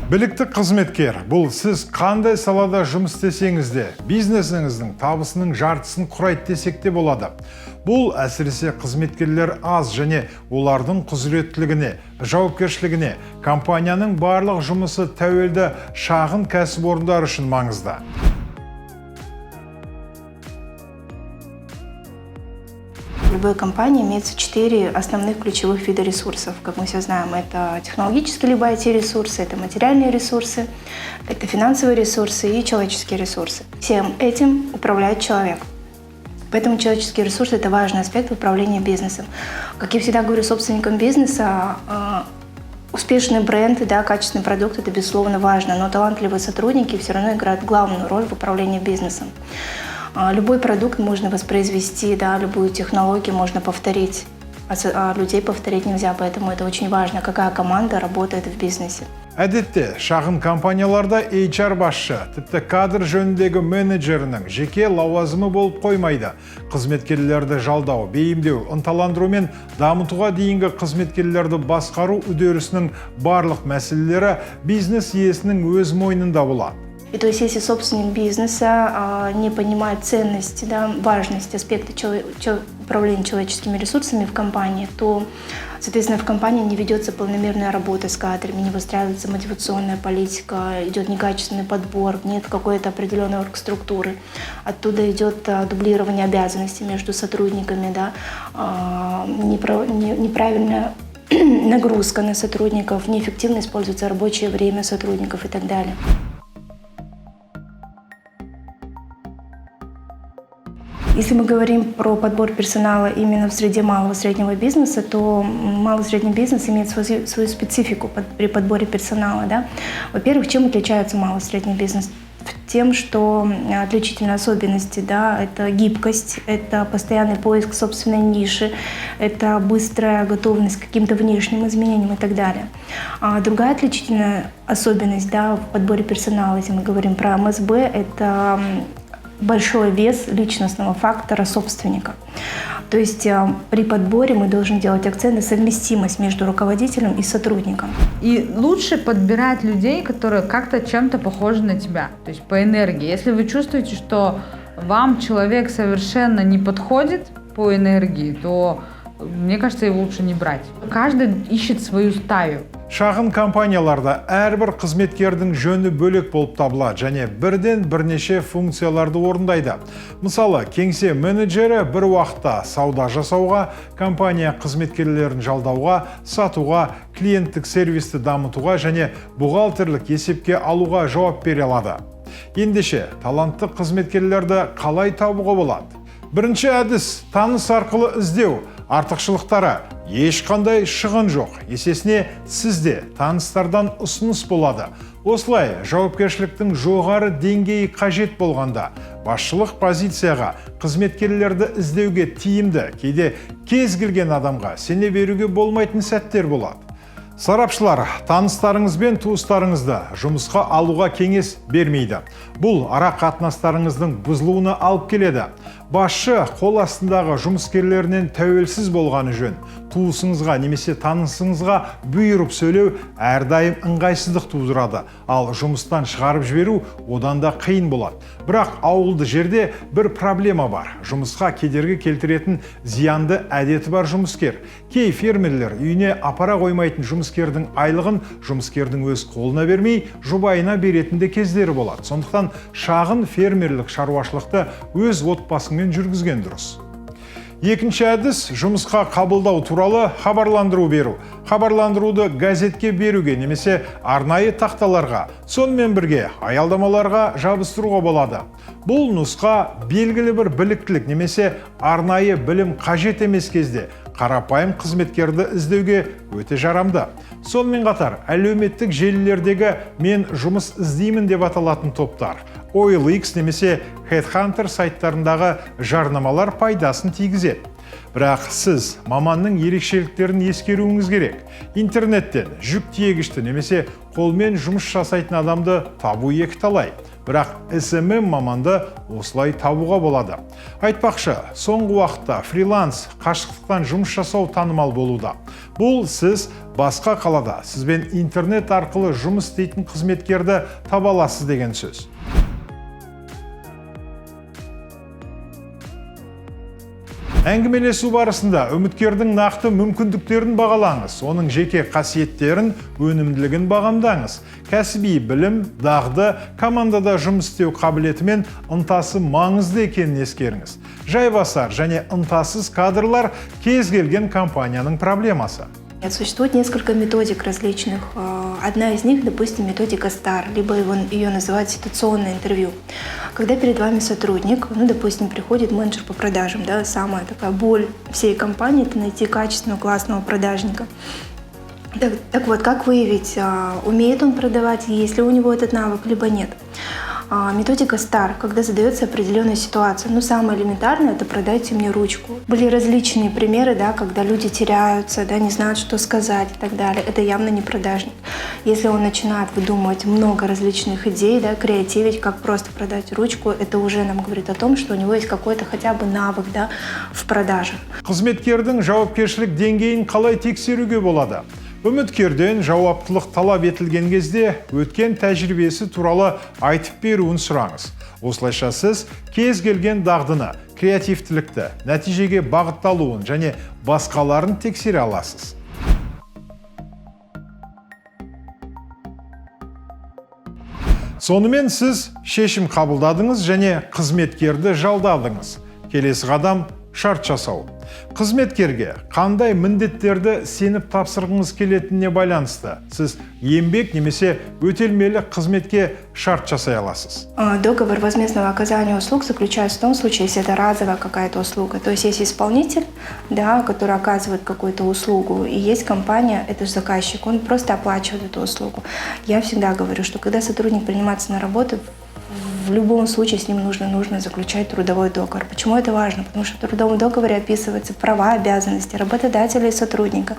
Білікті қызметкер – бұл сіз қандай салада жұмыс істесеңіз де, бизнесіңіздің табысының жартысын құрайды десек те болады. Бұл әсіресе қызметкерлер аз және олардың құзыреттілігіне, жауапкершілігіне, компанияның барлық жұмысы тәуелді шағын кәсіпорындар үшін маңызды. В любой компании имеется 4 основных ключевых вида ресурсов. Как мы все знаем, это технологические либо IT-ресурсы, это материальные ресурсы, это финансовые ресурсы и человеческие ресурсы. Всем этим управляет человек. Поэтому человеческие ресурсы – это важный аспект управления бизнесом. Как я всегда говорю собственникам бизнеса, успешный бренд, да, качественный продукт – это безусловно важно, но талантливые сотрудники все равно играют главную роль в управлении бизнесом. Любой продукт можно воспроизвести, да, любую технологию можно повторить, а людей повторить нельзя, поэтому это очень важно, какая команда работает в бизнесе. Әдетте, шағын компанияларда HR басшы, тіпті кадр жөніндегі менеджерінің жеке лауазымы болып қоймайды. Қызметкерлерді жалдау, бейімдеу, ынталандыру мен дамытуға дейінгі қызметкерлерді басқару үдерісінің барлық мәселелері бизнес иесінің өз мойнында болады. И то есть, если собственник бизнеса не понимает ценности, да, важность аспекта управления человеческими ресурсами в компании, то, соответственно, в компании не ведется полномерная работа с кадрами, не выстраивается мотивационная политика, идет некачественный подбор, нет какой-то определенной оргструктуры. Оттуда идет дублирование обязанностей между сотрудниками, да, неправильная нагрузка на сотрудников, неэффективно используется рабочее время сотрудников и так далее. Если мы говорим про подбор персонала именно в среде малого и среднего бизнеса, то малый и средний бизнес имеет свою специфику при подборе персонала. Да? Во-первых, чем отличается малый и средний бизнес? Тем, что отличительные особенности, да, это гибкость, это постоянный поиск собственной ниши, это быстрая готовность к каким-то внешним изменениям и так далее. А другая отличительная особенность, да, в подборе персонала, если мы говорим про МСБ, это большой вес личностного фактора собственника. То есть при подборе мы должны делать акцент на совместимость между руководителем и сотрудником. И лучше подбирать людей, которые как-то чем-то похожи на тебя, то есть по энергии. Если вы чувствуете, что вам человек совершенно не подходит по энергии, то, мне кажется, его лучше не брать. Каждый ищет свою стаю. Шағын компанияларда әрбір қызметкердің жөні бөлек болып табылады және бірден бірнеше функцияларды орындайды. Мысалы, кеңсе менеджері бір уақытта сауда жасауға, компания қызметкерлерін жалдауға, сатуға, клиенттік сервисті дамытуға және бухгалтерлік есепке алуға жауап бере алады. Ендеше, талантты қызметкерлерді қалай табуға болады? Бірінші әдіс – таныс арқылы іздеу. Артықшылықтары ешқандай шығын жоқ. Есесіне сізде таныстардан ұсыныс болады. Осылай, жауапкершіліктің жоғары деңгейі қажет болғанда, басшылық позицияға қызметкерлерді іздеуге тиімді, кейде кез келген адамға сене беруге болмайтын сәттер болады. Сарапшылар, таныстарыңыз бен туыстарыңызды жұмысқа алуға кеңес бермейді. Бұл ара қатынастарыңыздың бұзылуына алып келеді. Басшы қол астындағы жұмыскерлерінен тәуелсіз болғаны жөн. Туысыңызға немесе танысыңызға бұйырып сөйлеу әрдайым ыңғайсыздық тудырады, ал жұмыстан шығарып жіберу одан да қиын болады. Бірақ ауылды жерде бір проблема бар. Жұмысқа кедергі келтіретін зиянды әдеті бар жұмыскер. Кей фермерлер үйіне апара қоймайтын жұмыскердің айлығын жұмыскердің өз қолына бермей, жұбайына беретінде кездері болады. Сондықтан шағын фермерлік шаруашылықты өз отбасыңмен жүргізген дұрыс. Екінші әдіс – жұмысқа қабылдау туралы хабарландыру беру. Хабарландыруды газетке беруге немесе арнайы тақталарға, сонымен бірге аялдамаларға жабыстыруға болады. Бұл нұсқа белгілі бір біліктілік немесе арнайы білім қажет емес кезде қарапайым қызметкерді іздеуге өте жарамды. Сонымен қатар, әлеуметтік желілердегі «мен жұмыс іздеймін» деп аталатын топтар, OLX немесе Headhunter сайттарындағы жарнамалар пайдасын тигізеді. Бірақ сіз маманның ерекшеліктерін ескеруіңіз керек. Интернеттен жүк тиегішті немесе қолмен жұмыс жасайтын адамды табу екіталай. бірақ SMM маманды осылай табуға болады. Айтпақшы, соңғы уақытта фриланс, қашықтықтан жұмыс жасау танымал болуда. Бұл сіз басқа қалада сізбен интернет арқылы жұмыс істейтін қызметкерді таба аласыз деген сөз. Әңгімелесу барысында үміткердің нақты мүмкіндіктерін бағалаңыз, оның жеке қасиеттерін, өнімділігін бағамдаңыз. Кәсіби білім, дағды, командада жұмыс істеу қабілеті мен ынтасы маңызды екенін ескеріңіз. Жайбасар және ынтасыз кадрлар кез келген компанияның проблемасы. Существует несколько методик различных. Одна из них, допустим, методика STAR, либо ее называют ситуационное интервью. Когда перед вами сотрудник, допустим, приходит менеджер по продажам, да, самая такая боль всей компании – это найти качественного, классного продажника. Так вот, как выявить, умеет он продавать, есть ли у него этот навык, либо нет? Методика STAR, когда задается определенная ситуация. Самое элементарное – это «продайте мне ручку». Были различные примеры, да, когда люди теряются, да, не знают, что сказать и так далее. Это явно не продажник. Если он начинает выдумывать много различных идей, да, креативить, как просто продать ручку, это уже нам говорит о том, что у него есть какой-то хотя бы навык, да, в продажах. Қызметкердің жауапкершілік деңгейін қалай тексеруге болады? Үміткерден жауаптылық талап етілген кезде өткен тәжірибесі туралы айтып беруін сұраңыз. Осылайша сіз кез келген дағдыны, креативтілікті, нәтижеге бағытталуын және басқаларын тексере аласыз. Сонымен сіз шешім қабылдадыңыз және қызметкерді жалдадыңыз. Келесі қадам шарт жасау. Қызметкерге қандай міндеттерді сеніп тапсырғыңыз келетініне байланысты сіз еңбек немесе өтелмелі қызметке шарт жасай аласыз. Договор возмездного оказания услуг заключается в том случае, если это разовая какая-то услуга. То есть есть исполнитель, да, который оказывает какую-то услугу, и есть компания, это же заказчик, он просто оплачивает эту услугу. Я всегда говорю, что когда сотрудник принимается на работу, в любом случае с ним нужно заключать трудовой договор. Почему это важно? Потому что в трудовом договоре описываются права, обязанности работодателя и сотрудника,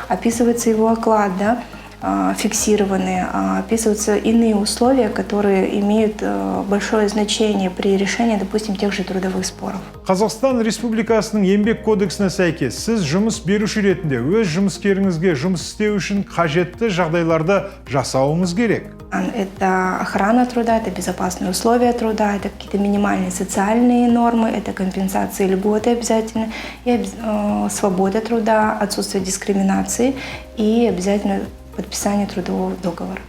описывается его оклад, да, фиксированные, описываются иные условия, которые имеют большое значение при решении, допустим, тех же трудовых споров. Қазақстан Республикасының еңбек кодексіне сәйкес, сіз жұмыс беруші ретінде өз жұмыскеріңізге жұмыс істеу үшін қажетті жағдайларды жасауыңыз керек. Это охрана труда, это безопасные условия труда, это какие-то минимальные социальные нормы, это компенсации, льготы обязательно, и свобода труда, отсутствие дискриминации и обязательно подписание трудового договора.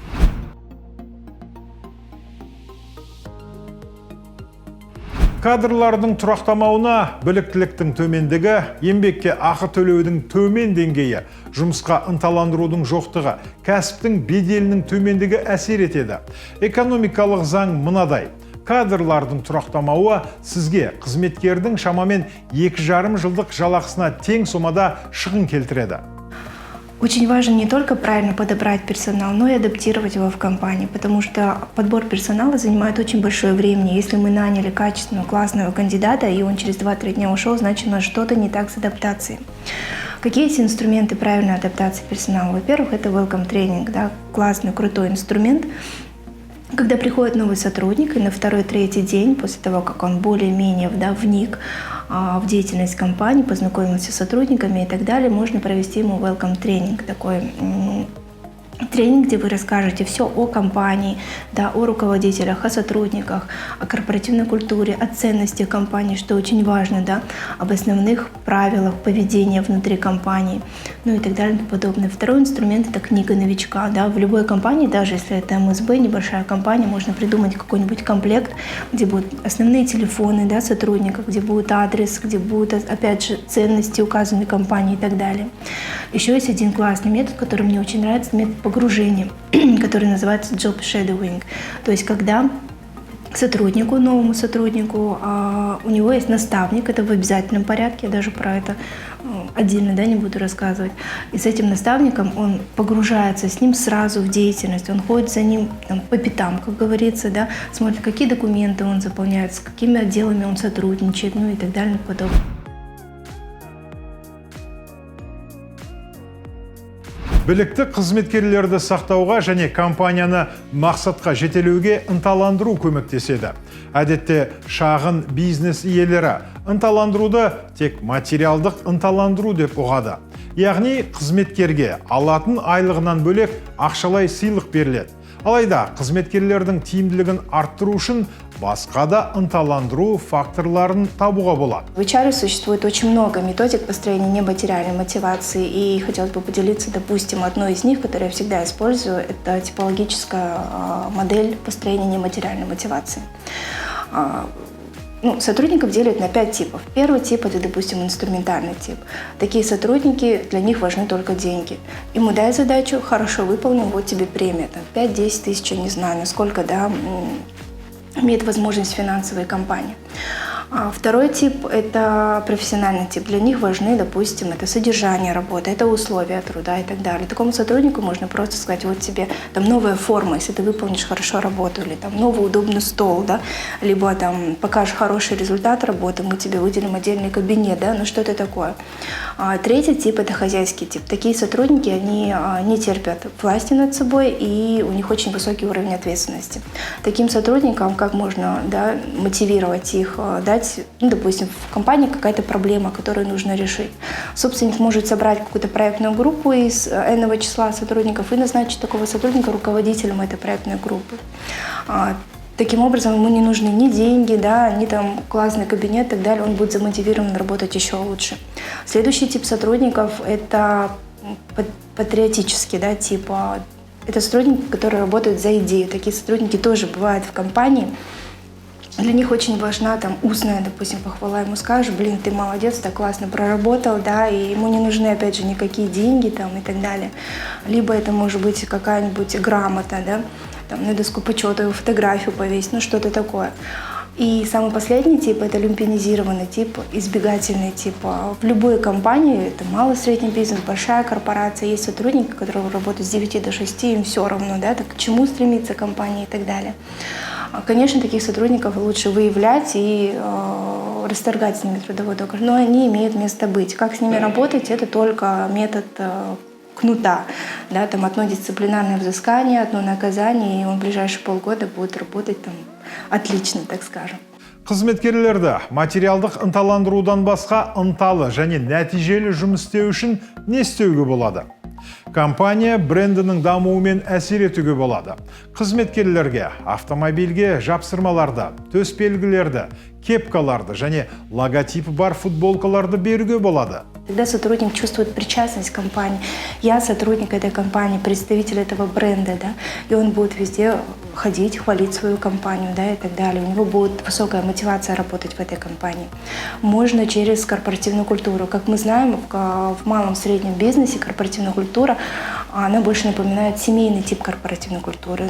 Кадрлардың тұрақтамауына біліктіліктің төмендігі, еңбекке ақы төлеудің төмен деңгейі, жұмысқа ынталандырудың жоқтығы, кәсіптің беделінің төмендігі әсер етеді. Экономикалық заң мынадай. Кадрлардың тұрақтамауы сізге қызметкердің шамамен 2,5 жылдық жалақысына тең сомада шығын келтіреді. Очень важно не только правильно подобрать персонал, но и адаптировать его в компании, потому что подбор персонала занимает очень большое время. Если мы наняли качественного, классного кандидата, и он через 2-3 дня ушел, значит, у нас что-то не так с адаптацией. Какие есть инструменты правильной адаптации персонала? Во-первых, это welcome тренинг, да, классный, крутой инструмент. Когда приходит новый сотрудник, и на 2-3 день, после того, как он более-менее вник в деятельность компании, познакомился с сотрудниками и так далее, можно провести ему welcome тренинг, такой тренинг, где вы расскажете все о компании, да, о руководителях, о сотрудниках, о корпоративной культуре, о ценности компании, что очень важно, да, об основных правилах поведения внутри компании, и так далее и тому подобное. Второй инструмент – это книга новичка. Да. В любой компании, даже если это МСБ, небольшая компания, можно придумать какой-нибудь комплект, где будут основные телефоны, да, сотрудников, где будет адрес, где будут, опять же, ценности указаны компании и так далее. Еще есть один классный метод, который мне очень нравится, метод погружения, который называется job shadowing. То есть когда сотруднику, новому сотруднику, у него есть наставник, это в обязательном порядке, я даже про это отдельно, да, не буду рассказывать. И с этим наставником он погружается с ним сразу в деятельность, он ходит за ним по пятам, как говорится, да, смотрит, какие документы он заполняет, с какими отделами он сотрудничает, и так далее и подобное. Білікті қызметкерлерді сақтауға және компанияны мақсатқа жетелеуге ынталандыру көмектеседі. Әдетте шағын бизнес иелері ынталандыруды тек материалдық ынталандыру деп ұғады. Яғни қызметкерге алатын айлығынан бөлек ақшалай сыйлық беріледі. Алайда қызметкерлердің тиімділігін арттыру үшін басқа да ынталандыру факторларын табуға болады. В HR существует очень много методик построения нематериальной мотивации, и хотелось бы поделиться, допустим, одной из них, которую я всегда использую, это типологическая модель построения нематериальной мотивации. Сотрудников делят на 5 типов. Первый тип – это, допустим, инструментальный тип. Такие сотрудники, для них важны только деньги. Ему дай задачу, хорошо выполнил, вот тебе премия. 5-10 тысяч, не знаю, насколько имеет возможность финансовая компания. Второй тип – это профессиональный тип. Для них важны, допустим, это содержание работы, это условия труда и так далее. Такому сотруднику можно просто сказать, вот тебе новая форма, если ты выполнишь хорошо работу, или новый удобный стол, либо покажешь хороший результат работы, мы тебе выделим отдельный кабинет, что-то такое. Третий тип – это хозяйский тип. Такие сотрудники, они не терпят власти над собой, и у них очень высокий уровень ответственности. Таким сотрудникам как можно мотивировать их, допустим, в компании какая-то проблема, которую нужно решить. Собственник может собрать какую-то проектную группу из n-го числа сотрудников и назначить такого сотрудника руководителем этой проектной группы. Таким образом, ему не нужны ни деньги, ни классный кабинет и так далее, он будет замотивирован работать еще лучше. Следующий тип сотрудников – это патриотический тип. Это сотрудники, которые работают за идею. Такие сотрудники тоже бывают в компании. Для них очень важна устная, допустим, похвала. Ему скажешь, ты молодец, так классно проработал, и ему не нужны, опять же, никакие деньги и так далее. Либо это может быть какая-нибудь грамота, на доску почета его фотографию повесить, что-то такое. И самый последний тип – это люмпинизированный тип, избегательный тип. В любой компании, это малый средний бизнес, большая корпорация, есть сотрудники, которые работают с 9 до 6, им все равно, к чему стремится компания и так далее. Конечно, таких сотрудников лучше выявлять и расторгать с ними трудовой договор, но они имеют место быть. Как с ними работать – это только метод кнута. Одно дисциплинарное взыскание, одно наказание, и он в ближайшие полгода будет работать отлично, так скажем. Қызметкерлерді материалдық ынталандырудан басқа ынталы және нәтижелі жұмыс істеу үшін не істеуге болады? Компания брендінің дамуымен әсер етуге болады. Қызметкерлерге автомобильге жапсырмаларды, төс белгілерді, кепкаларды және логотипі бар футболкаларды беруге болады. Когда сотрудник чувствует причастность к компании, я сотрудник этой компании, представитель этого бренда, и он будет везде ходить, хвалить свою компанию, и так далее. У него будет высокая мотивация работать в этой компании. Можно через корпоративную культуру. Как мы знаем, в малом и среднем бизнесе корпоративная культура, она больше напоминает семейный тип корпоративной культуры.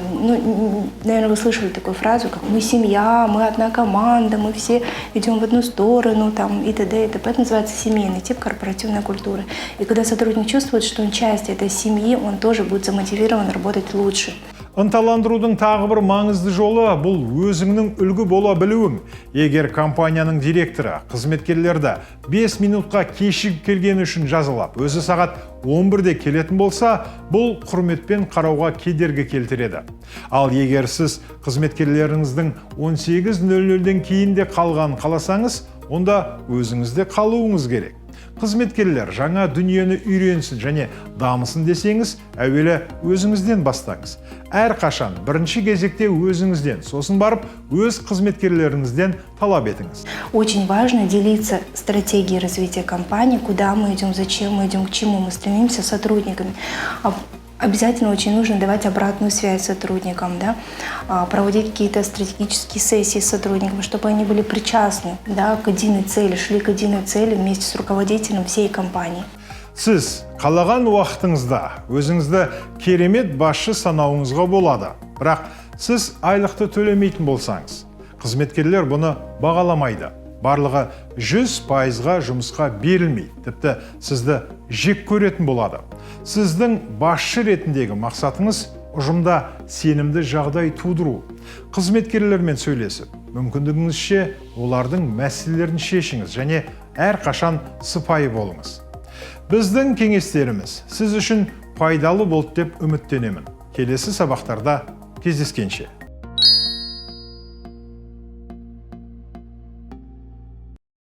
Наверное, вы слышали такую фразу, как «мы семья», «мы одна команда», «мы все идем в одну сторону», и т.д. и т.п. Это называется семейный тип корпоративной культуры. И когда сотрудник чувствует, что он часть этой семьи, он тоже будет замотивирован работать лучше. Ынталандырудың тағы бір маңызды жолы бұл өзіңнің үлгі бола білуің. Егер компанияның директоры қызметкерлерді 5 минутқа кешігіп келгені үшін жазалап, өзі сағат 11-де келетін болса, бұл құрметпен қарауға кедергі келтіреді. Ал егер сіз қызметкерлеріңіздің 18:00-ден кейін де қалғанын қаласаңыз, онда өзіңізде қалуыңыз керек. Қызметкерлер жаңа дүниені үйренсін және дамысын десеңіз, әуелі өзіңізден бастаңыз. Әрқашан бірінші кезекте өзіңізден, сосын барып өз қызметкерлеріңізден талап етіңіз. Очень важно делиться стратегией развития компании, куда мы идем, зачем мы идем, к чему мы стремимся с сотрудниками. Обязательно очень нужно давать обратную связь сотрудникам, проводить какие-то стратегические сессии с сотрудниками, чтобы они были причастны к единой цели, шли к единой цели вместе с руководителем всей компании. Сіз қалаған уақытыңызда өзіңізді керемет басшы санауыңызға болады. Бірақ сіз айлықты төлемейтін болсаңыз, қызметкерлер бұны бағаламайды. Барлығы 100%-ға жұмысқа берілмейді. Тіпті сізді жек көретін болады. Сіздің басшы ретіндегі мақсатыңыз ұжымда сенімді жағдай тудыру. Қызметкерлермен сөйлесіп, мүмкіндігіңізше олардың мәселелерін шешіңіз және әрқашан сыпайы болыңыз. Біздің кеңестеріміз сіз үшін пайдалы болды деп үміттенемін. Келесі сабақтарда кездескенше.